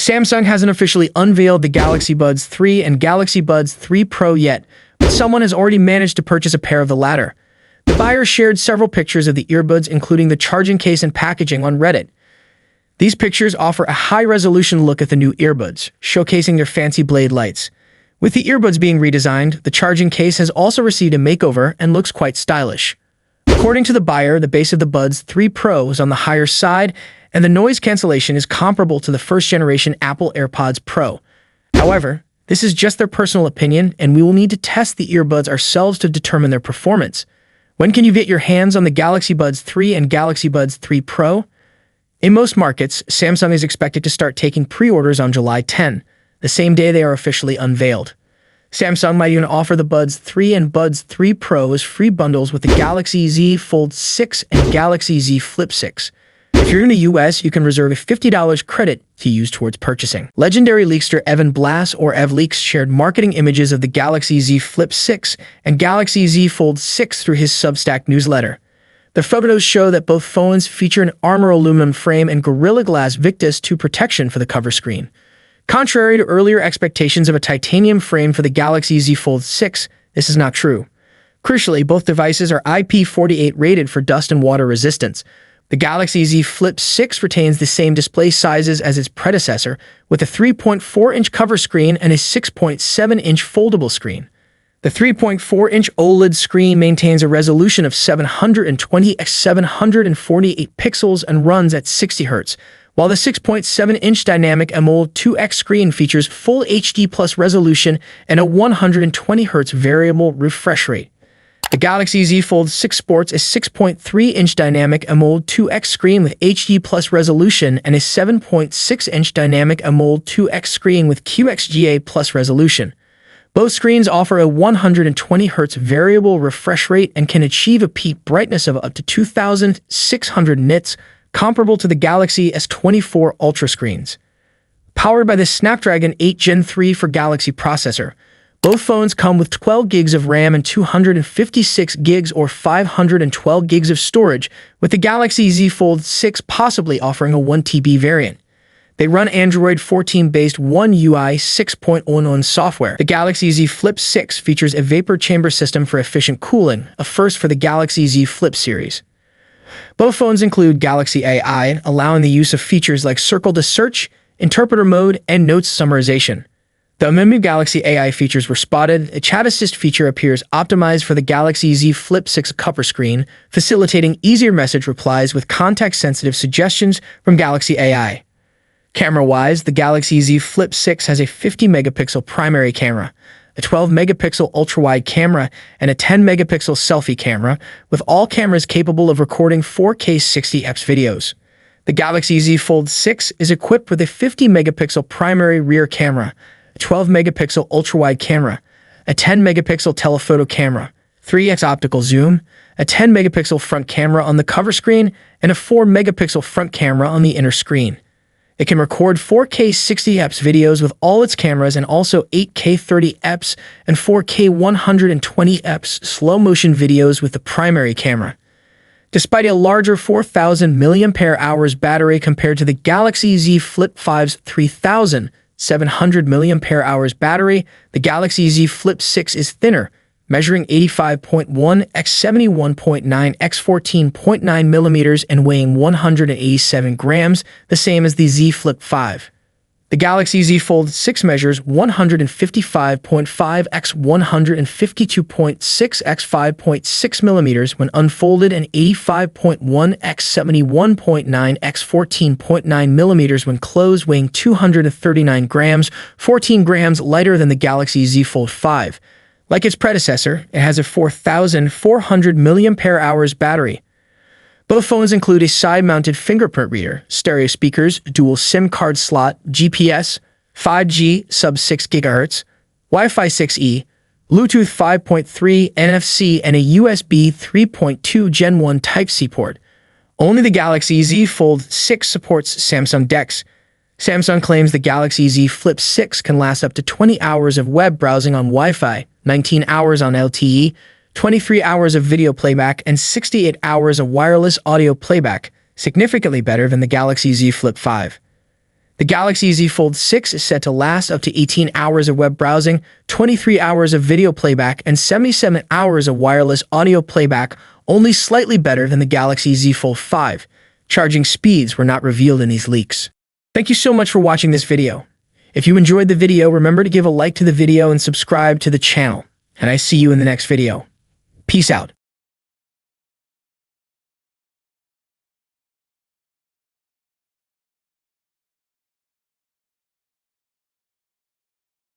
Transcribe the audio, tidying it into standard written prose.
Samsung hasn't officially unveiled the Galaxy Buds 3 and Galaxy Buds 3 Pro yet, but someone has already managed to purchase a pair of the latter. The buyer shared several pictures of the earbuds, including the charging case and packaging, on Reddit. These pictures offer a high-resolution look at the new earbuds, showcasing their fancy blade lights. With the earbuds being redesigned, the charging case has also received a makeover and looks quite stylish. According to the buyer, the base of the Buds 3 Pro is on the higher side, and the noise cancellation is comparable to the first-generation Apple AirPods Pro. However, this is just their personal opinion, and we will need to test the earbuds ourselves to determine their performance. When can you get your hands on the Galaxy Buds 3 and Galaxy Buds 3 Pro? In most markets, Samsung is expected to start taking pre-orders on July 10, the same day they are officially unveiled. Samsung might even offer the Buds 3 and Buds 3 Pro as free bundles with the Galaxy Z Fold 6 and Galaxy Z Flip 6. If you're in the US, you can reserve a $50 credit to use towards purchasing. Legendary leakster Evan Blass, or EvLeaks, shared marketing images of the Galaxy Z Flip 6 and Galaxy Z Fold 6 through his Substack newsletter. The photos show that both phones feature an armor aluminum frame and Gorilla Glass Victus 2 protection for the cover screen. Contrary to earlier expectations of a titanium frame for the Galaxy Z Fold 6, this is not true. Crucially, both devices are IP48 rated for dust and water resistance. The Galaxy Z Flip 6 retains the same display sizes as its predecessor, with a 3.4-inch cover screen and a 6.7-inch foldable screen. The 3.4-inch OLED screen maintains a resolution of 720 x 748 pixels and runs at 60 Hz, while the 6.7-inch Dynamic AMOLED 2X screen features full HD Plus resolution and a 120 Hz variable refresh rate. The Galaxy Z Fold 6 sports a 6.3-inch Dynamic AMOLED 2X screen with HD Plus resolution and a 7.6-inch Dynamic AMOLED 2X screen with QXGA Plus resolution. Both screens offer a 120 Hz variable refresh rate and can achieve a peak brightness of up to 2,600 nits, comparable to the Galaxy S24 Ultra screens. Powered by the Snapdragon 8 Gen 3 for Galaxy processor, both phones come with 12 gigs of RAM and 256 gigs or 512 gigs of storage, with the Galaxy Z Fold 6 possibly offering a 1 TB variant. They run Android 14-based One UI 6.0 software. The Galaxy Z Flip 6 features a vapor chamber system for efficient cooling, a first for the Galaxy Z Flip series. Both phones include Galaxy AI, allowing the use of features like circle to search, interpreter mode, and notes summarization. The amended Galaxy AI features were spotted. A chat assist feature appears optimized for the Galaxy Z Flip 6 cover screen, facilitating easier message replies with context-sensitive suggestions from Galaxy AI. Camera-wise, the Galaxy Z Flip 6 has a 50-megapixel primary camera, a 12-megapixel ultra-wide camera, and a 10-megapixel selfie camera, with all cameras capable of recording 4K 60fps videos. The Galaxy Z Fold 6 is equipped with a 50-megapixel primary rear camera, a 12-megapixel ultra-wide camera, a 10-megapixel telephoto camera, 3x optical zoom, a 10-megapixel front camera on the cover screen, and a 4-megapixel front camera on the inner screen. It can record 4K 60fps videos with all its cameras and also 8K 30fps and 4K 120fps slow-motion videos with the primary camera. Despite a larger 4,000 mAh battery compared to the Galaxy Z Flip 5's 3,700 mAh battery, the Galaxy Z Flip 6 is thinner, measuring 85.1 x 71.9 x 14.9 millimeters and weighing 187 grams, the same as the Z Flip 5. The Galaxy Z Fold 6 measures 155.5 x 152.6 x 5.6 millimeters when unfolded and 85.1 x 71.9 x 14.9 millimeters when closed, weighing 239 grams, 14 grams lighter than the Galaxy Z Fold 5. Like its predecessor, it has a 4,400 mAh battery. Both phones include a side-mounted fingerprint reader, stereo speakers, dual SIM card slot, GPS, 5G sub-6 GHz, Wi-Fi 6E, Bluetooth 5.3, NFC, and a USB 3.2 Gen 1 Type-C port. Only the Galaxy Z Fold 6 supports Samsung DeX. Samsung claims the Galaxy Z Flip 6 can last up to 20 hours of web browsing on Wi-Fi, 19 hours on LTE, 23 hours of video playback, and 68 hours of wireless audio playback, significantly better than the Galaxy Z Flip 5. The Galaxy Z Fold 6 is set to last up to 18 hours of web browsing, 23 hours of video playback, and 77 hours of wireless audio playback, only slightly better than the Galaxy Z Fold 5. Charging speeds were not revealed in these leaks. Thank you so much for watching this video. If you enjoyed the video, remember to give a like to the video and subscribe to the channel. And I see you in the next video. Peace out.